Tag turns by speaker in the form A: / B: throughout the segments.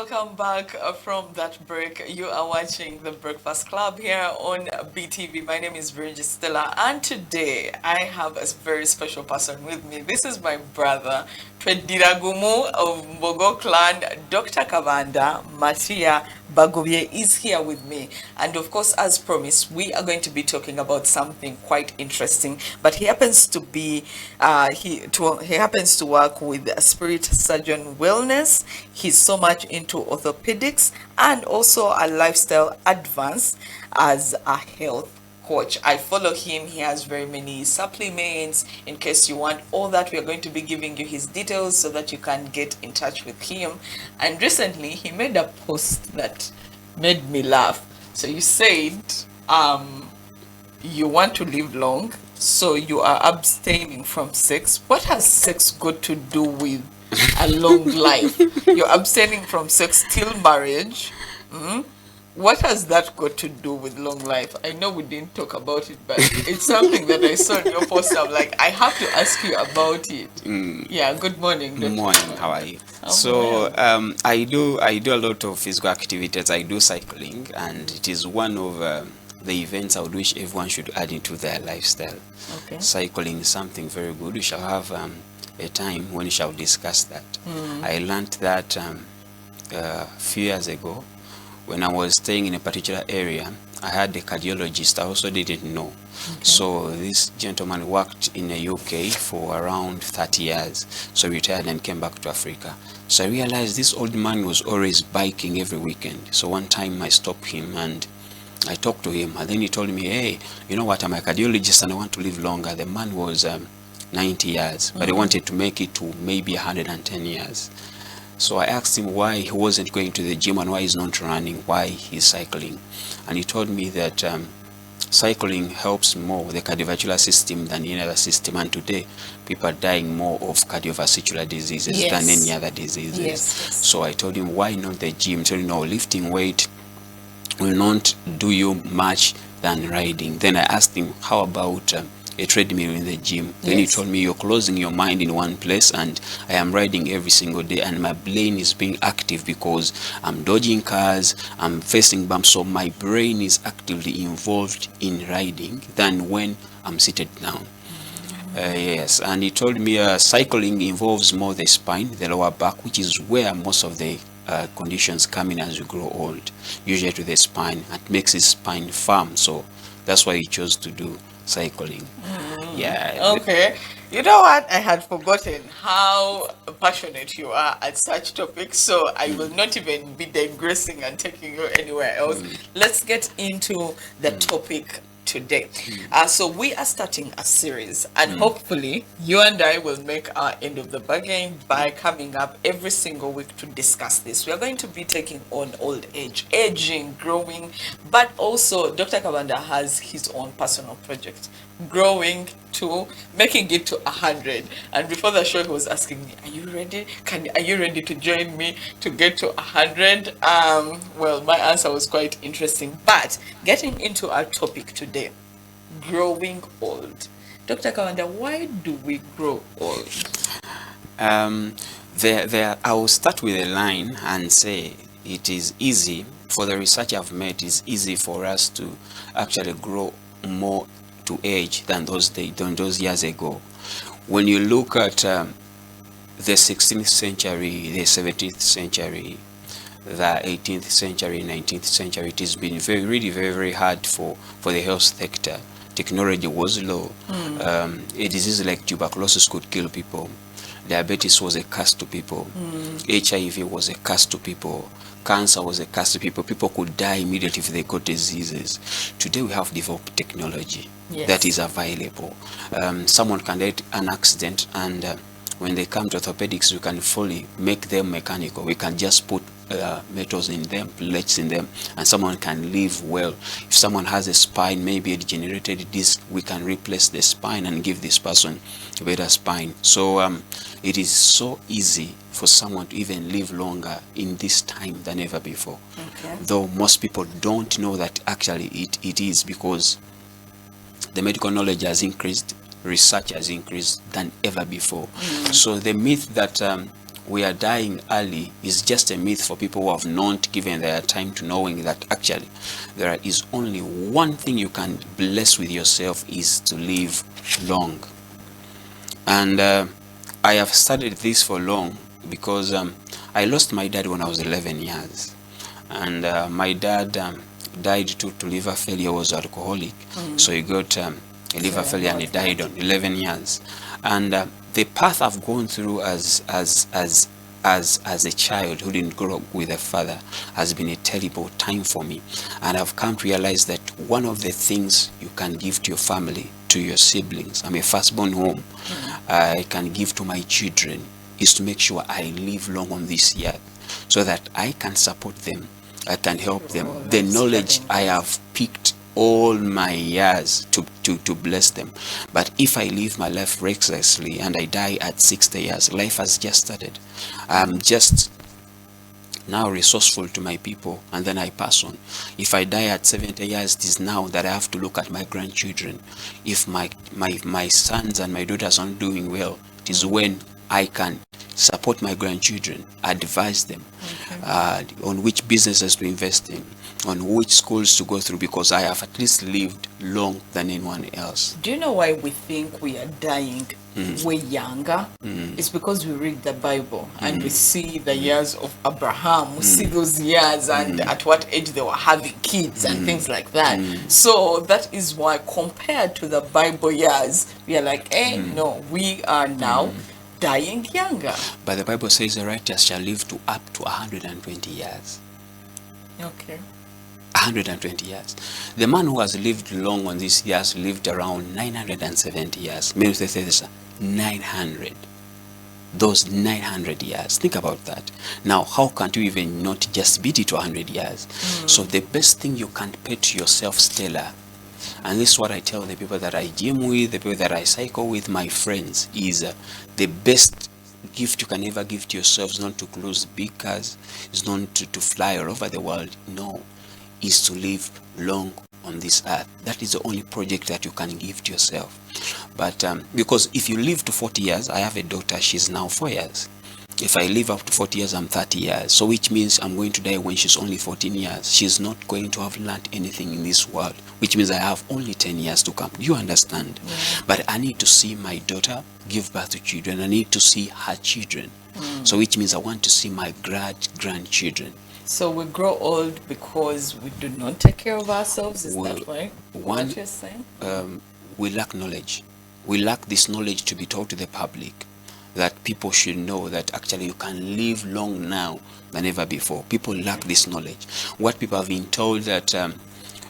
A: welcome back from that break. You are watching The Breakfast Club here on BTV. My name is Virgin Stella, and today I have a very special person with me. This is my brother, Twediragumu of Mbogo clan. Dr. Kabanda, Matia, Bagubye is here with me. And of course, as promised, we are going to be talking about something quite interesting. But he happens to be, he happens to work with Spirit Surgeon Wellness. He's so much into orthopedics and also a lifestyle advance as a health coach. I follow him. He has very many supplements. In case you want all that, we are going to be giving you his details so that you can get in touch with him. And recently, he made a post that made me laugh. So you said, you want to live long, so you are abstaining from sex. What has sex got to do with a long life? You're abstaining from sex till marriage. What has that got to do with long life? I know we didn't talk about it, but it's something that I saw in your post. I'm like, I have to ask you about it. Yeah, good morning.
B: Good morning, how are you?
A: Well.
B: I do a lot of physical activities. I do cycling, and it is one of the events I would wish everyone should add into their lifestyle.
A: Okay.
B: Cycling is something very good. We shall have a time when we shall discuss that. I learned that a few years ago when I was staying in a particular area. I had a cardiologist I also didn't know. Okay. So this gentleman worked in the UK for around 30 years. So retired and came back to Africa. So I realized this old man was always biking every weekend. So one time I stopped him and I talked to him, and then he told me, hey, you know what, I'm a cardiologist and I want to live longer. The man was 90 years, but he wanted to make it to maybe 110 years. So I asked him why he wasn't going to the gym and why he's not running, why he's cycling. And he told me that cycling helps more the cardiovascular system than any other system. And today, people are dying more of cardiovascular diseases than any other diseases.
A: Yes.
B: So I told him, why not the gym? So, lifting weight will not do you much than riding. Then I asked him, how about a treadmill in the gym? Then he told me, you're closing your mind in one place, and I am riding every single day, and my brain is being active because I'm dodging cars, I'm facing bumps, so my brain is actively involved in riding than when I'm seated down. Yes, and he told me cycling involves more the spine, the lower back, which is where most of the conditions come in as you grow old, usually to the spine. It makes his spine firm, so that's why he chose to do cycling. Yeah.
A: Okay. You know what? I had forgotten how passionate you are at such topics, so I will not even be digressing and taking you anywhere else. Let's get into the topic today. So we are starting a series, and hopefully you and I will make our end of the bargain by coming up every single week to discuss this. We are going to be taking on old age, aging, growing, but also Dr. Kabanda has his own personal project, growing to making it to 100. And before the show, he was asking me, are you ready? Are you ready to join me to get to 100? Well, my answer was quite interesting. But getting into our topic today, growing old. Dr. Kawanda, why do we grow old?
B: I will start with a line and say it is easy, for the research I've made, it is easy for us to actually grow more to age than those years ago. When you look at the 16th century, the 17th century, the 18th century, 19th century, it has been really very hard for the health sector. Technology was low. A disease like tuberculosis could kill people. Diabetes was a curse to people. HIV was a curse to people. Cancer was a curse to people. People could die immediately if they got diseases. Today we have developed technology that is available. Someone can get an accident, and when they come to orthopedics, we can fully make them mechanical. We can just put metals in them, plates in them, and someone can live well. If someone has a spine, maybe a degenerated disc, we can replace the spine and give this person a better spine. So it is so easy for someone to even live longer in this time than ever before. Okay. Though most people don't know that actually it is, because the medical knowledge has increased, research has increased than ever before. So the myth that we are dying early is just a myth for people who have not given their time to knowing that actually there is only one thing you can bless with yourself, is to live long. And I have studied this for long because I lost my dad when I was 11 years. And my dad died to liver failure, was alcoholic. So he got a liver failure and he died on 11 years. And the path I've gone through as a child who didn't grow up with a father has been a terrible time for me. And I've come to realize that one of the things you can give to your family, to your siblings, I'm a firstborn home, I can give to my children, is to make sure I live long on this earth so that I can support them, I can help them. The knowledge I have picked all my years to bless them. But if I live my life recklessly and I die at 60 years, life has just started. I'm just now resourceful to my people, and then I pass on. If I die at 70 years, it is now that I have to look at my grandchildren. If my sons and my daughters aren't doing well, it is when I can support my grandchildren, advise them on which businesses to invest in, on which schools to go through, because I have at least lived long than anyone else.
A: Do you know why we think we are dying way younger? It's because we read the Bible and we see the years of Abraham, we see those years and at what age they were having kids and things like that. So that is why, compared to the Bible years, we are like, no, we are now dying younger.
B: But the Bible says the righteous shall live to up to 120 years.
A: Okay.
B: 120 years. The man who has lived long on this years lived around 970 years. 900. Those 900 years. Think about that. Now, how can you even not just beat it to 100 years? So the best thing you can pay to yourself, Stella, and this is what I tell the people that I gym with, the people that I cycle with, my friends, is the best gift you can ever give to yourself is not to cruise big cars, is not to fly all over the world. No, is to live long on this earth. That is the only project that you can give to yourself. But because if you live to 40 years, I have a daughter, she's now 4 years. If I live up to 40 years, I'm 30 years. So which means I'm going to die when she's only 14 years. She's not going to have learned anything in this world, which means I have only 10 years to come. Do you understand? But I need to see my daughter give birth to children. I need to see her children. So which means I want to see my grandchildren.
A: So we grow old because we do not take care of ourselves. Is that right? What you're saying?
B: We lack knowledge. We lack this knowledge to be taught to the public, that people should know that actually you can live long now than ever before. People lack this knowledge. What people have been told that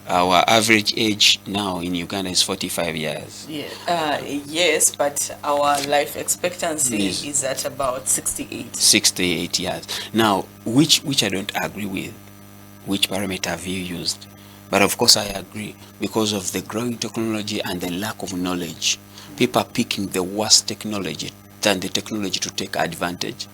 B: our average age now in Uganda is 45 years.
A: Yeah. Yes, but our life expectancy is at about 68.
B: 68 years. Now, which I don't agree with. Which parameter have you used? But of course I agree, because of the growing technology and the lack of knowledge. People are picking the worst technology than the technology to take advantage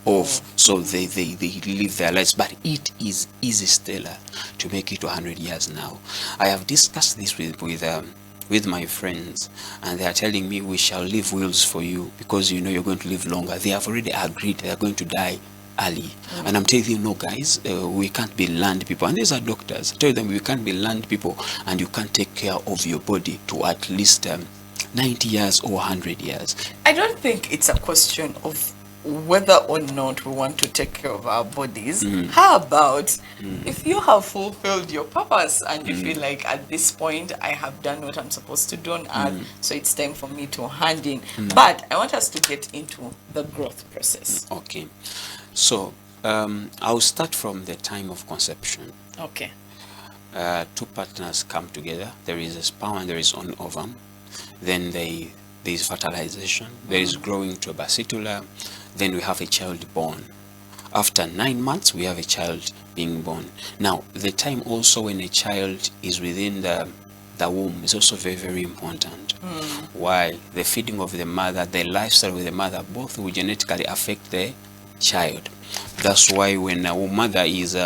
B: of. So they live their lives. But it is easy, Stella, to make it to 100 years now. I have discussed this with my friends, and they are telling me we shall leave wills for you because you know you're going to live longer. They have already agreed they are going to die early. And I'm telling you, no guys, we can't be land people. And these are doctors. I tell them we can't be land people, and you can't take care of your body to at least 90 years or 100 years.
A: I don't think it's a question of whether or not we want to take care of our bodies. How about if you have fulfilled your purpose and you feel like at this point I have done what I'm supposed to do on earth, so it's time for me to hand in. But I want us to get into the growth process.
B: Okay. So I'll start from the time of conception.
A: Okay.
B: Two partners come together. There is a sperm and there is an ovum. Then there is fertilization. There is growing to a basicula. Then we have a child born. After 9 months, we have a child being born. Now, the time also when a child is within the womb is also very, very important. Why? The feeding of the mother, the lifestyle with the mother, both will genetically affect the child. That's why when a mother is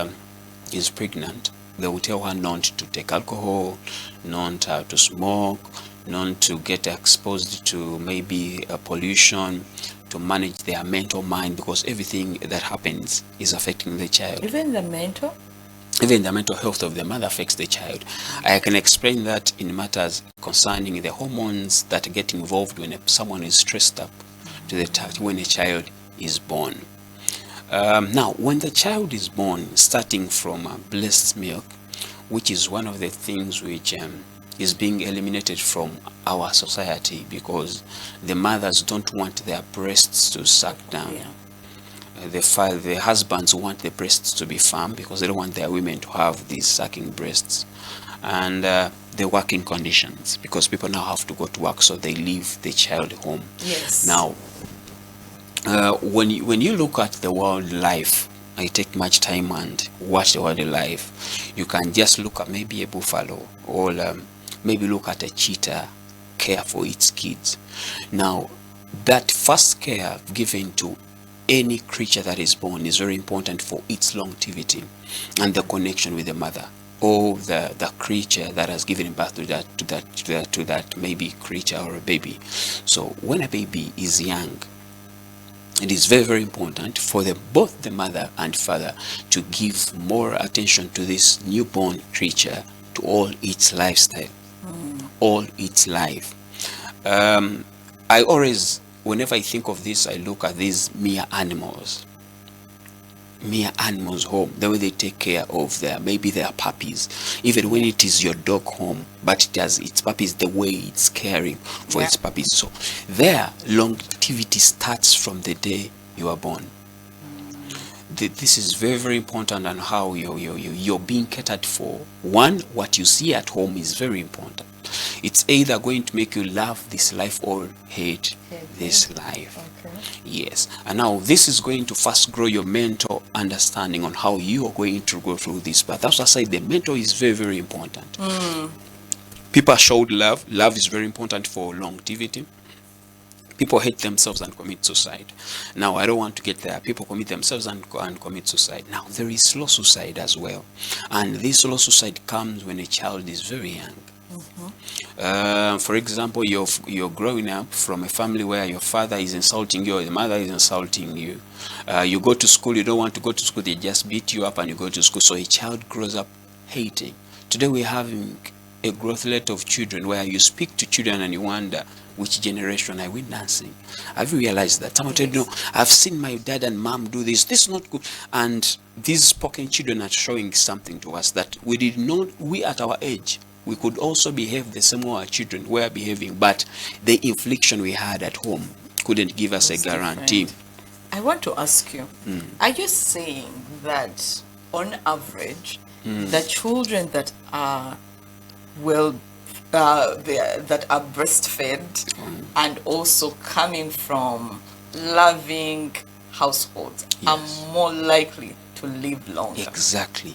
B: pregnant, they will tell her not to take alcohol, not to smoke, not to get exposed to maybe pollution, to manage their mental mind, because everything that happens is affecting the child.
A: Even the mental?
B: Even the mental health of the mother affects the child. I can explain that in matters concerning the hormones that get involved when someone is stressed up to the touch when a child is born. Now, when the child is born, starting from breast milk, which is one of the things which is being eliminated from our society, because the mothers don't want their breasts to suck down.
A: Yeah.
B: The husbands want the breasts to be firm because they don't want their women to have these sucking breasts. And the working conditions, because people now have to go to work, so they leave the child home.
A: Yes.
B: Now, when you look at the world life, I take much time and watch the world life. You can just look at maybe a buffalo, or maybe look at a cheetah care for its kids. Now, that first care given to any creature that is born is very important for its longevity and the connection with the mother, or the creature that has given birth to that maybe creature or a baby. So when a baby is young, it is very, very important for both the mother and father to give more attention to this newborn creature, to all its lifestyle, all its life. I always, whenever I think of this, I look at these mere animals home, the way they take care of maybe their puppies, even when it is your dog home, but it has its puppies, the way it's caring for its puppies. So their longevity starts from the day you are born. This is very, very important, and how you're being catered for. One, what you see at home is very important. It's either going to make you love this life or hate this life.
A: Okay.
B: Yes. And now this is going to first grow your mental understanding on how you are going to go through this. But that's why I say the mental is very, very important. People showed love. Love is very important for longevity. People hate themselves and commit suicide. Now, I don't want to get there. People commit themselves and commit suicide. Now, there is slow suicide as well. And this slow suicide comes when a child is very young. For example, you're growing up from a family where your father is insulting you or your mother is insulting you. You go to school, you don't want to go to school, they just beat you up and you go to school. So a child grows up hating. Today we're having a growth rate of children where you speak to children and you wonder, which generation are we dancing? Have you realized that? Someone told you, no, I've seen my dad and mom do this. This is not good. And these spoken children are showing something to us that we did not, we at our age, we could also behave the same way our children were behaving, but the infliction we had at home couldn't give us a guarantee.
A: Different. I want to ask you, are you saying that on average, the children that are that are breastfed and also coming from loving households are more likely to live longer?
B: Exactly.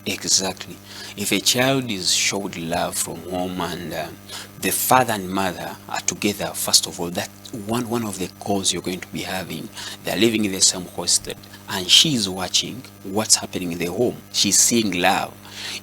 B: If a child is showed love from home and the father and mother are together, first of all, that one of the goals you're going to be having, they're living in the same hostel, and she's watching what's happening in the home. She's seeing love.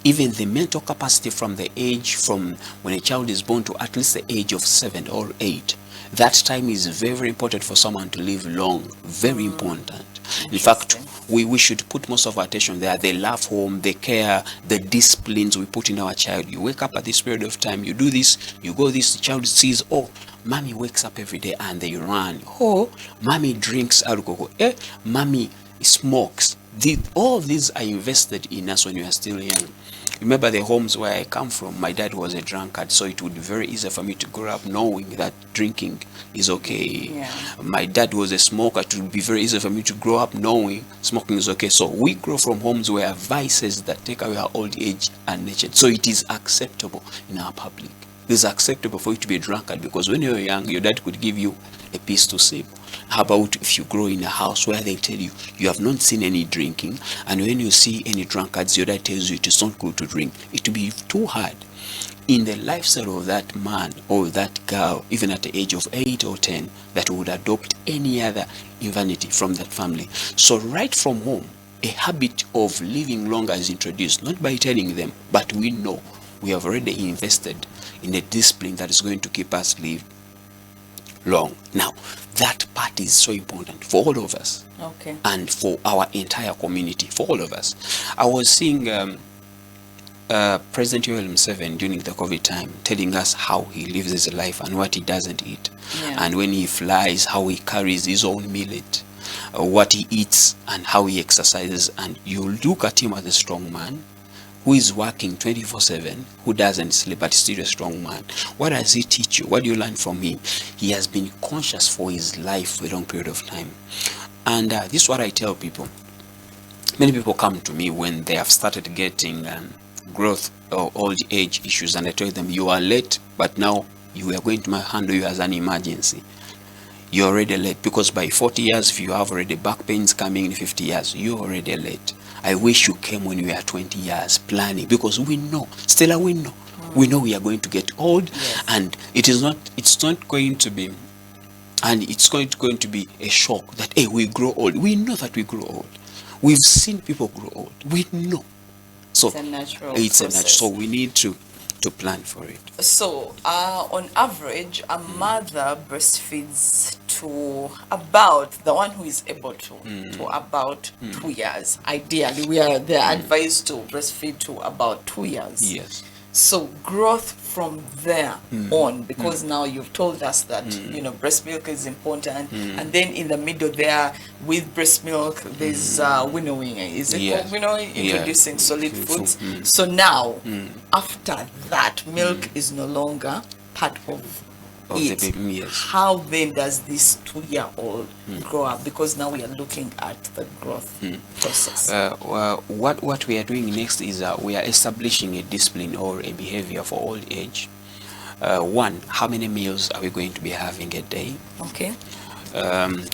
B: Even the mental capacity from the age, from when a child is born to at least the age of 7 or 8, that time is very, very important for someone to live long. Very important. In fact, we should put most of our attention there. They love home, the care, the disciplines we put in our child. You wake up at this period of time, you do this, you go this, the child sees, oh, mommy wakes up every day and they run. Oh, mommy drinks alcohol. Mommy smokes. All these are invested in us when we are still young. Remember the homes where I come from, my dad was a drunkard, so it would be very easy for me to grow up knowing that drinking is okay. My dad was a smoker, it would be very easy for me to grow up knowing smoking is okay. So we grow from homes where vices that take away our old age are nurtured. So it is acceptable in our public. It is acceptable for you to be a drunkard, because when you were young, your dad could give you a piece to sip. How about if you grow in a house where they tell you you have not seen any drinking, and when you see any drunkards, your dad tells you it is not good to drink? It will be too hard in the lifestyle of that man or that girl, even at the age of 8 or 10, that would adopt any other vanity from that family. So right from home, a habit of living longer is introduced, not by telling them, but we know we have already invested in a discipline that is going to keep us live long. Now, That part is so important for all of us.
A: Okay.
B: And for our entire community, for all of us. I was seeing President Yoweri Museveni during the COVID time telling us how he lives his life and what he doesn't eat.
A: Yeah.
B: And when he flies, how he carries his own millet, what he eats and how he exercises. And you look at him as a strong man who is working 24/7, who doesn't sleep, but still a strong man. What does he teach you? What do you learn from him? He has been conscious for his life for a long period of time. And this is what I tell people. Many people come to me when they have started getting growth or old age issues, and I tell them, you are late, but now we are going to handle you as an emergency. You're already late, because by 40 years, if you have already back pains coming in 50 years, you're already late. I wish you came when we are 20 years planning, because we know, Stella, we know. We know we are going to get old,
A: yes.
B: And it's not going to be, and it's going to be a shock that, hey, we grow old. We know that we grow old. We've seen people grow old. We know. So
A: it's a natural
B: process. So we need to plan for it.
A: So on average, a mother breastfeeds to about, the one who is able to about 2 years. Ideally, they're advised to breastfeed to about 2 years.
B: Yes.
A: So growth from there on, because now you've told us that breast milk is important, and then in the middle there, with breast milk, there's winnowing. Is it called winnowing? Introducing solid foods. So now, after that, milk is no longer part of it.
B: The baby, yes.
A: How then does this 2-year-old grow up? Because now we are looking at the growth process.
B: What we are doing next is we are establishing a discipline or a behavior for old age. One, how many meals are we going to be having a day?
A: Okay.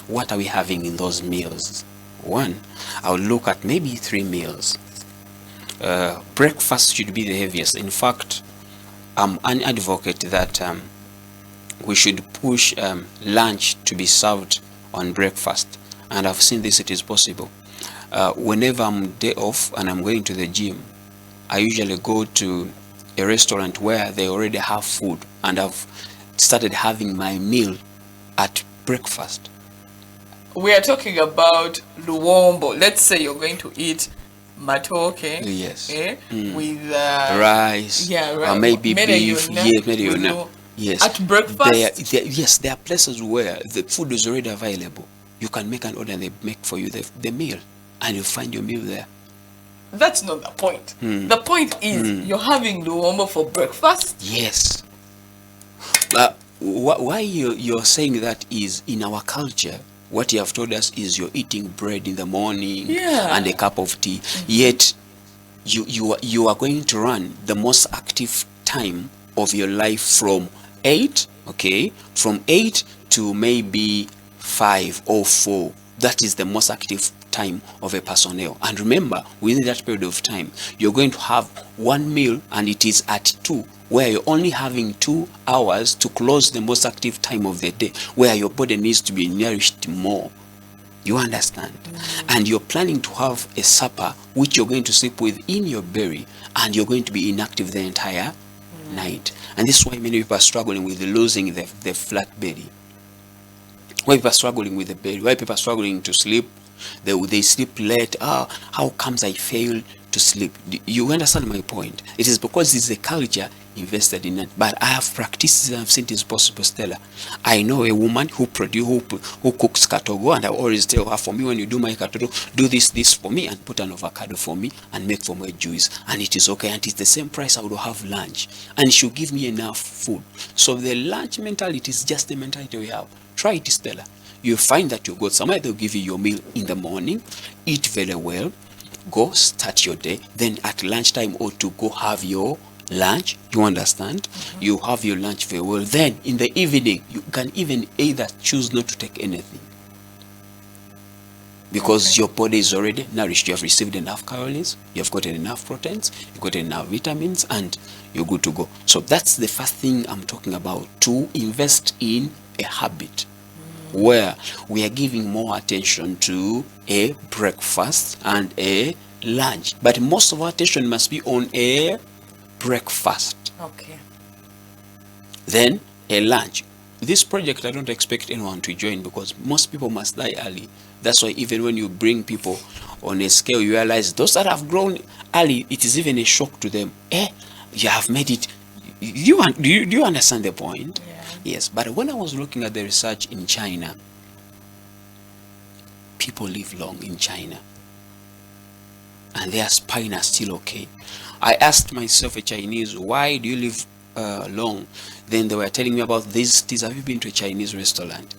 B: What are we having in those meals? One, I'll look at maybe 3 meals. Breakfast should be the heaviest. In fact, I'm an advocate that we should push lunch to be served on breakfast, and I've seen this, it is possible. Whenever I'm day off and I'm going to the gym, I usually go to a restaurant where they already have food, and I've started having my meal at breakfast.
A: We are talking about luombo. Let's say you're going to eat matoke,
B: yes,
A: with
B: rice, or maybe beef, yes.
A: At breakfast?
B: Yes, there are places where the food is already available. You can make an order and they make for you the meal, and you find your meal there.
A: That's not the point. The point is you're having luombo for breakfast?
B: Yes. Why you're saying that is, in our culture, what you have told us is you're eating bread in the morning and a cup of tea. Yet you are going to run the most active time of your life from 8 to maybe 5 or 4. That is the most active time of a personnel. And remember, within that period of time, you're going to have one meal, and it is at 2, where you're only having 2 hours to close the most active time of the day, where your body needs to be nourished more. You understand? And you're planning to have a supper which you're going to sleep with in your belly, and you're going to be inactive the entire night. And this is why many people are struggling with losing the flat belly. Why people are struggling with the belly? Why people are struggling to sleep? They sleep late. How comes I fail to sleep? You understand my point? It is because it's a culture invested in it. But I have practiced it and I've seen it is possible, Stella. I know a woman who cooks katogo, and I always tell her, for me, when you do my katogo, do this for me and put an avocado for me and make for my juice, and it is okay, and it's the same price I would have lunch, and she'll give me enough food. So the lunch mentality is just the mentality we have. Try it, Stella. You find that you go somewhere, they'll give you your meal in the morning, eat very well, go start your day, then at lunchtime or to go have your lunch. You understand? You have your lunch very well. Then in the evening, you can even either choose not to take anything, because your body is already nourished. You have received enough calories, you have gotten enough proteins, you've gotten enough vitamins, and you're good to go. So that's the first thing I'm talking about, to invest in a habit where we are giving more attention to a breakfast and a lunch. But most of our attention must be on a breakfast.
A: Okay.
B: Then a lunch. this project, I don't expect anyone to join because most people must die early. That's why even when you bring people on a scale, you realize those that have grown early, it is even a shock to them. You have made it. Do you understand the point?
A: Yeah.
B: Yes, but when I was looking at the research in China, people live long in China and their spine are still okay. I asked myself, a Chinese, why do you live long? Then they were telling me about these teas. Have you been to a Chinese restaurant?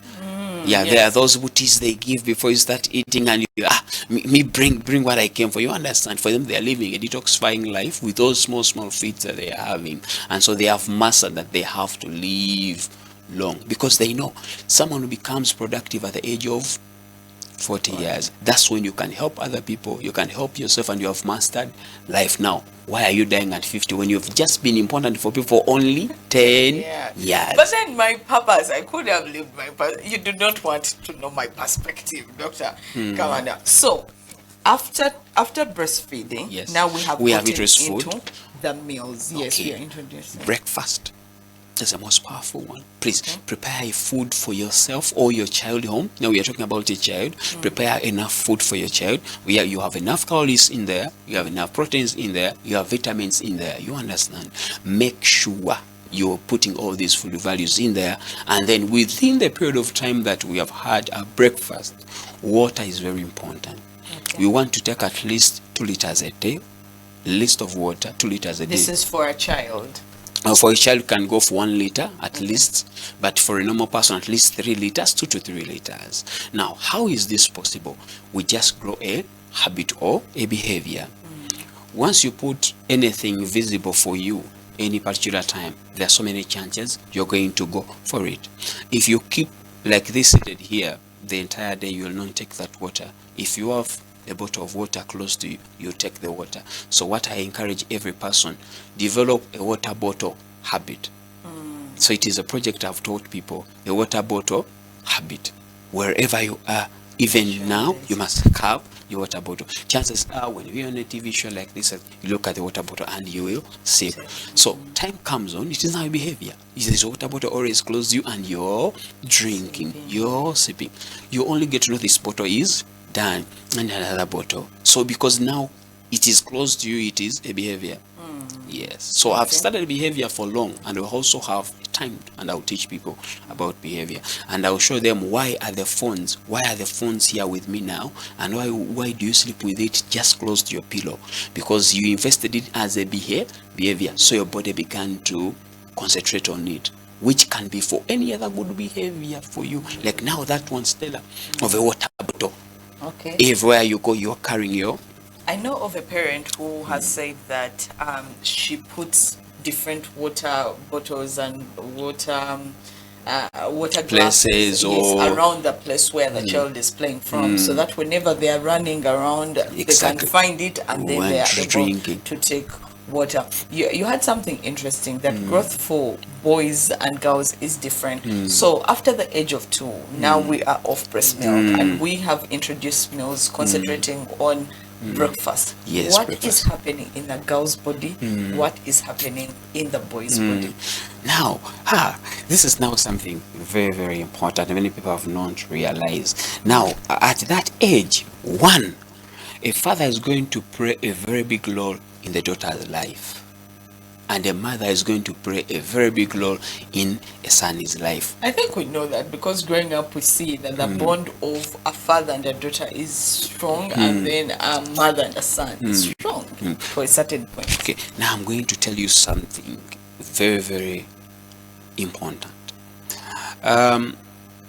B: Yeah,
A: yes.
B: there are those teas they give before you start eating, and you me bring what I came for. You understand? For them, they are living a detoxifying life with those small feats that they are having, and so they have mastered that they have to live long because they know someone who becomes productive at the age of 40 years, that's when you can help other people, you can help yourself, and you have mastered life. Now, why are you dying at 50 when you've just been important for people for only 10 years?
A: But then my purpose, I could have lived my purpose. You do not want to know my perspective, Dr. Kabanda. So, after breastfeeding,
B: yes,
A: now we have
B: introduced
A: into
B: food.
A: the meals. Yes,
B: Okay.
A: we are introducing.
B: Breakfast is the most powerful one. Please prepare a food for yourself or your child home. Now we are talking about a child. Prepare enough food for your child. You have enough calories in there, you have enough proteins in there, you have vitamins in there. You understand? Make sure you're putting all these food values in there, and then within the period of time that we have had our breakfast, water is very important. We want to take at least 2 liters a day. List of water, 2 liters a day.
A: This is for a child.
B: For a child, can go for 1 liter at least, but for a normal person, at least 3 liters, 2 to 3 liters. Now, how is this possible? We just grow a habit or a behavior. Once you put anything visible for you, any particular time, there are so many chances you're going to go for it. If you keep like this seated here the entire day, you will not take that water. If you have a bottle of water close to you, you take the water. So what I encourage every person, develop a water bottle habit. So it is a project I've taught people, a water bottle habit. Wherever you are, even now, you must have your water bottle. Chances are when we're on a TV show like this, you look at the water bottle and you will sip. So time comes on, it is now a behavior. This water bottle always close to you and you're drinking, you're sipping. You only get to know this bottle is done and another bottle. So because now it is close to you, it is a behavior. Yes. So I've studied behavior for long, and we also have time, and I'll teach people about behavior, and I'll show them why are the phones here with me now, and why do you sleep with it just close to your pillow? Because you invested it as a behavior, so your body began to concentrate on it, which can be for any other good behavior for you. Like now that one, Stella, of a water bottle.
A: Okay.
B: Everywhere you go, you're carrying your.
A: I know of a parent who has said that she puts different water bottles and water
B: Places
A: glasses,
B: or
A: around the place where the child is playing from, so that whenever they are running around, they can find it, and then they are able
B: drinking.
A: to take water. You had something interesting, that growth for boys and girls is different. So after the age of 2, now we are off breast milk, and we have introduced meals concentrating on breakfast.
B: Yes,
A: What
B: breakfast.
A: is happening in the girl's body? What is happening in the boy's body?
B: Now, this is now something very, very important. Many people have not realized. Now, at that age, 1, a father is going to play a very big role in the daughter's life, and a mother is going to play a very big role in a son's life.
A: I think we know that because growing up we see that the bond of a father and a daughter is strong, and then a mother and a son is strong to a certain point.
B: Okay, now I'm going to tell you something very, very important.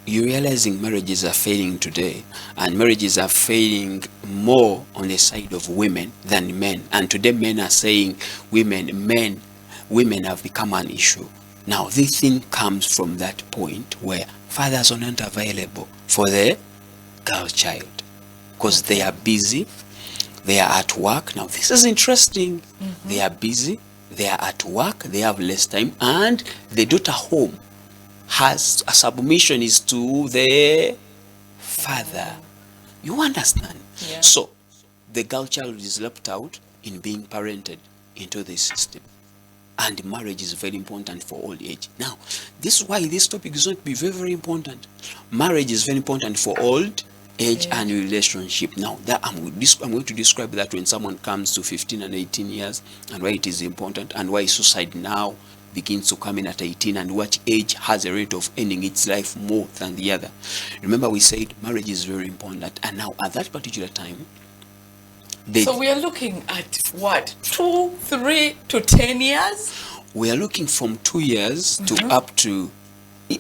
B: You're realizing marriages are failing today, and marriages are failing more on the side of women than men. And today men are saying women have become an issue. Now this thing comes from that point where fathers are not available for the girl child because they are busy, they are at work. Now this is interesting. They are busy, they are at work, they have less time, and the daughter home has a submission is to the father. You understand?
A: Yeah.
B: So the girl child is left out in being parented into this system. and marriage is very important for old age. Now, this is why this topic is going to be very, very important. Marriage is very important for old age and relationship. Now, that I'm going to describe that when someone comes to 15 and 18 years, and why it is important, and why suicide now begins to come in at 18, and what age has a rate of ending its life more than the other. Remember, we said marriage is very important, and now at that particular time,
A: so we are looking at what, 2, 3 to 10 years?
B: We are looking from 2 years to up to,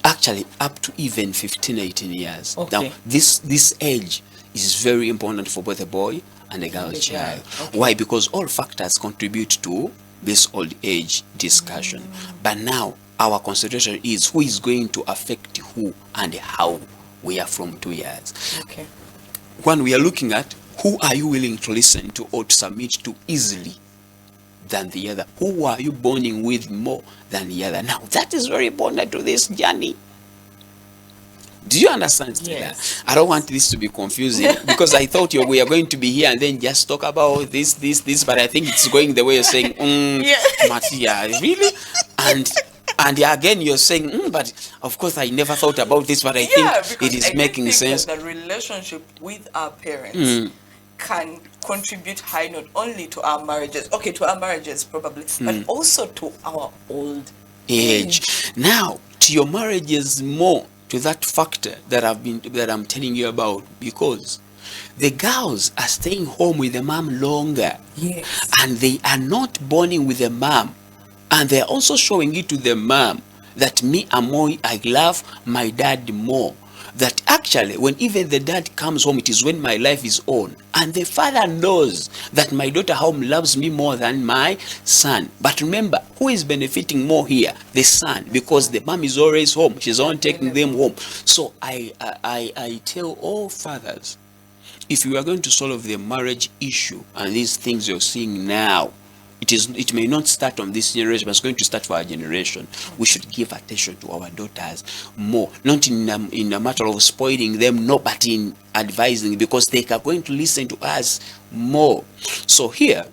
B: actually up to even 15, 18 years.
A: Okay.
B: Now, this age is very important for both a boy and a girl child. Okay. Why? Because all factors contribute to this old age discussion. But now, our consideration is who is going to affect who and how. We are from 2 years.
A: Okay.
B: When we are looking at who are you willing to listen to or to submit to easily than the other? Who are you bonding with more than the other? Now, that is very important to this journey. Do you understand?
A: Yes.
B: I don't want this to be confusing because I thought we are going to be here and then just talk about this, but I think it's going the way you're saying, Matia, really? And again, you're saying, but of course, I never thought about this, but I think it is making sense.
A: The relationship with our parents can contribute high not only to our marriages, to our marriages probably, but also to our old age.
B: Now, to your marriages more, to that factor that I'm telling you about, because the girls are staying home with the mom longer.
A: Yes.
B: And they are not bonding with the mom. And they're also showing it to the mom that I love my dad more. That actually, when even the dad comes home, it is when my life is on. And the father knows that my daughter home loves me more than my son. But remember, who is benefiting more here? The son, because the mom is always home. She's on taking them home. So I tell all fathers, if you are going to solve the marriage issue and these things you're seeing now, it may not start on this generation, but it's going to start for our generation. We should give attention to our daughters more, not in a matter of spoiling them, no, but in advising, because they are going to listen to us more. So here,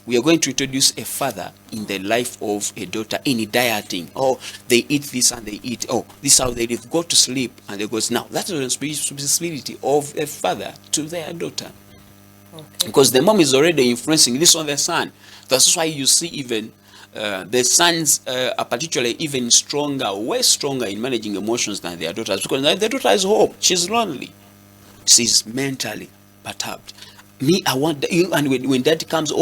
B: we are going to introduce a father in the life of a daughter in dieting. Oh, they eat this and they eat. Oh, this is how they live. Go to sleep and they go. Now, that's the responsibility of a father to their daughter. Okay. Because the mom is already influencing this on the son. That's why you see even the sons are particularly even stronger, way stronger in managing emotions than their daughters. Because their daughter is home. She's lonely. She's mentally perturbed. I want and when dad comes,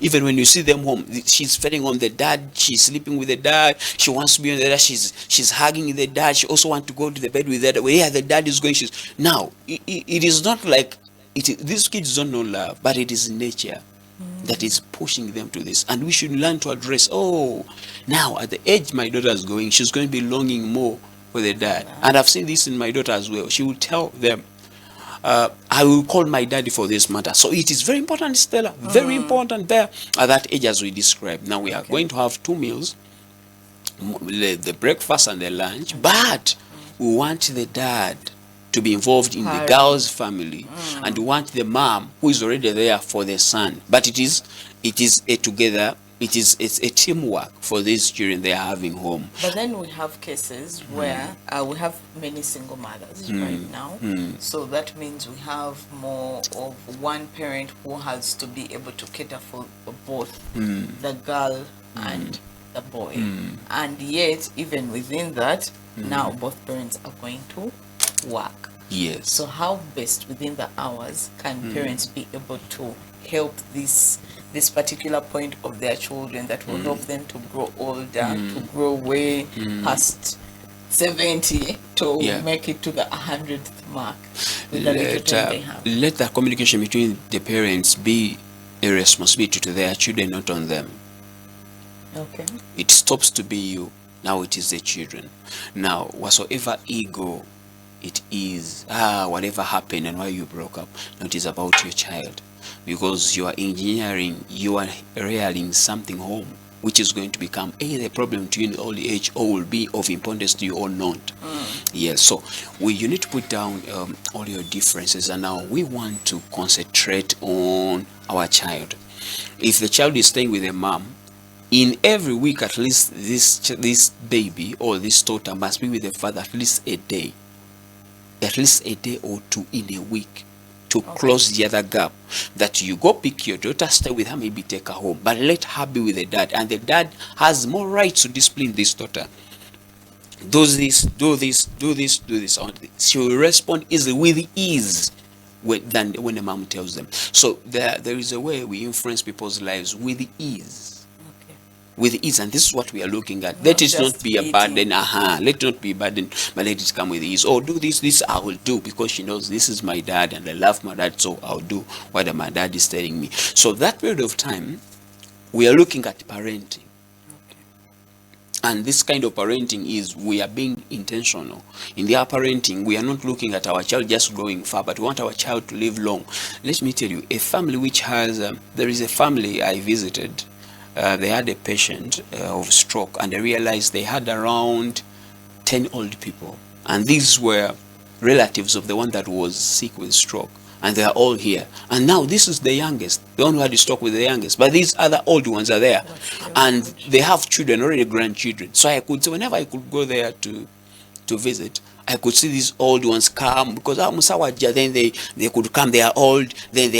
B: even when you see them home, she's feeding on the dad, she's sleeping with the dad, she wants to be on the dad, she's hugging the dad, she also wants to go to the bed with the dad. Where the dad is going, now it is not like these kids don't know love, but it is nature that is pushing them to this, and we should learn to address. Now at the age my daughter is going, she's going to be longing more for the dad, and I've seen this in my daughter as well. She will tell them, I will call my daddy for this matter. So it is very important, Stella, very important there at that age as we described. Now we are going to have 2 meals, the breakfast and the lunch, but we want the dad to be involved in the girl's family, and we want the mom who is already there for the son. But it's a teamwork for these children they are having home.
A: But then we have cases where we have many single mothers right now. So that means we have more of one parent who has to be able to cater for both the girl and the boy. And yet, even within that, now both parents are going to work.
B: Yes. So
A: how best within the hours can parents be able to help this particular point of their children that will help them to grow older, to grow way past 70 to make it to the 100th mark with the little time they have?
B: Let the communication between the parents be a responsibility to their children, not on them.
A: Okay.
B: It stops to be you. Now it is the children. Now, whatsoever ego it is, whatever happened and why you broke up, now it is about your child. Because you are engineering, you are rearing something home, which is going to become either a problem to you in old age or will be of importance to you or not. Yes, so you need to put down all your differences, and now we want to concentrate on our child. If the child is staying with a mom, in every week, at least this baby or this daughter must be with the father at least a day, or two in a week, to close the other gap. That you go pick your daughter, stay with her, maybe take her home, but let her be with the dad, and the dad has more rights to discipline this daughter. Do this, do this, do this, do this. She will respond easily, with ease, than when the mom tells them. So there is a way we influence people's lives with ease.
A: Okay.
B: With ease, and this is what we are looking at. Let it not be a burden. Let it not be a burden, but let it come with ease. Oh, do this I will do, because she knows this is my dad and I love my dad, so I'll do what my dad is telling me. So that period of time, we are looking at parenting. And this kind of parenting is, we are being intentional. In their parenting, we are not looking at our child just growing far, but we want our child to live long. Let me tell you, a family which has, there is a family I visited, they had a patient of stroke, and I realized they had around 10 old people. And these were relatives of the one that was sick with stroke. And they are all here. And now this is the youngest, the one who had to talk with the youngest. But these other old ones are there. And they have children, already grandchildren. So I could say, whenever I could go there to visit, I could see these old ones come, because then they could come, they are old, then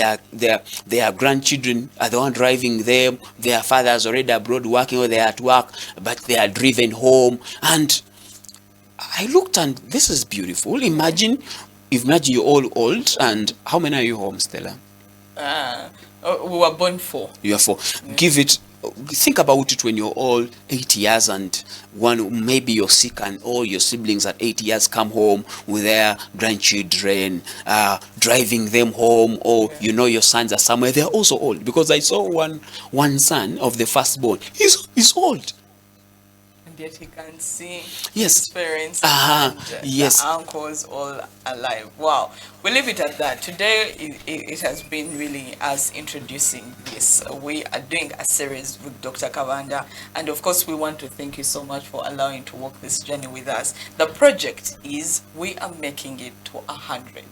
B: their grandchildren are the one driving them, their fathers already abroad working, or they are at work, but they are driven home. And I looked, and this is beautiful. Imagine you're all old, and how many are you home, Stella?
A: We were born 4.
B: You are 4. Think about it when you're all 8 years, and maybe you're sick, and all your siblings at 8 years come home with their grandchildren, driving them home, or your sons are somewhere. They're also old, because I saw one son of the firstborn. He's old.
A: And yet he can see
B: yes.
A: his parents
B: and
A: the uncles all alive. Wow. We leave it at that. Today it has been really us introducing this. We are doing a series with Dr. Kabanda, and of course we want to thank you so much for allowing to walk this journey with us. The project is, we are making it to 100.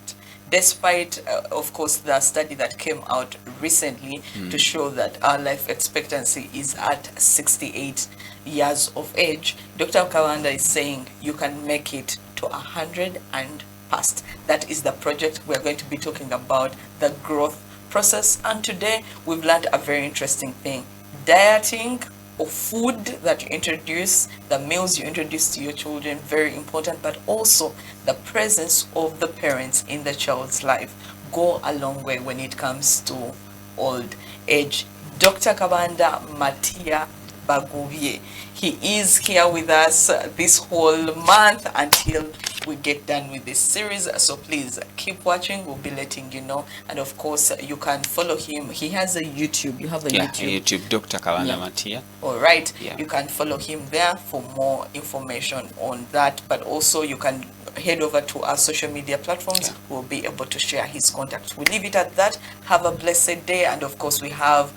A: Despite, of course, the study that came out recently to show that our life expectancy is at 68 years of age, Dr. Kawanda is saying you can make it to 100 and past. That is the project. We're going to be talking about the growth process. And today we've learned a very interesting thing. Dieting, or food that you introduce, the meals you introduce to your children, very important, but also the presence of the parents in the child's life go a long way when it comes to old age. Dr. Kabanda Matia Bagubye, he is here with us this whole month until we get done with this series. So please keep watching. We'll be letting you know. And of course, you can follow him. He has a YouTube. You have a YouTube.
B: Dr. Kabanda Matia.
A: All right. Yeah. You can follow him there for more information on that. But also you can head over to our social media platforms. Yeah. We'll be able to share his contacts. We leave it at that. Have a blessed day. And of course, we have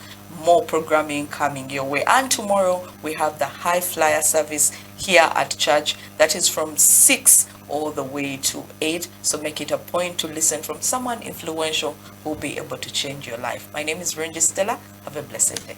A: more programming coming your way. And tomorrow we have the high flyer service here at church. That is from 6 all the way to 8. So make it a point to listen from someone influential who will be able to change your life. My name is Stella. Have a blessed day.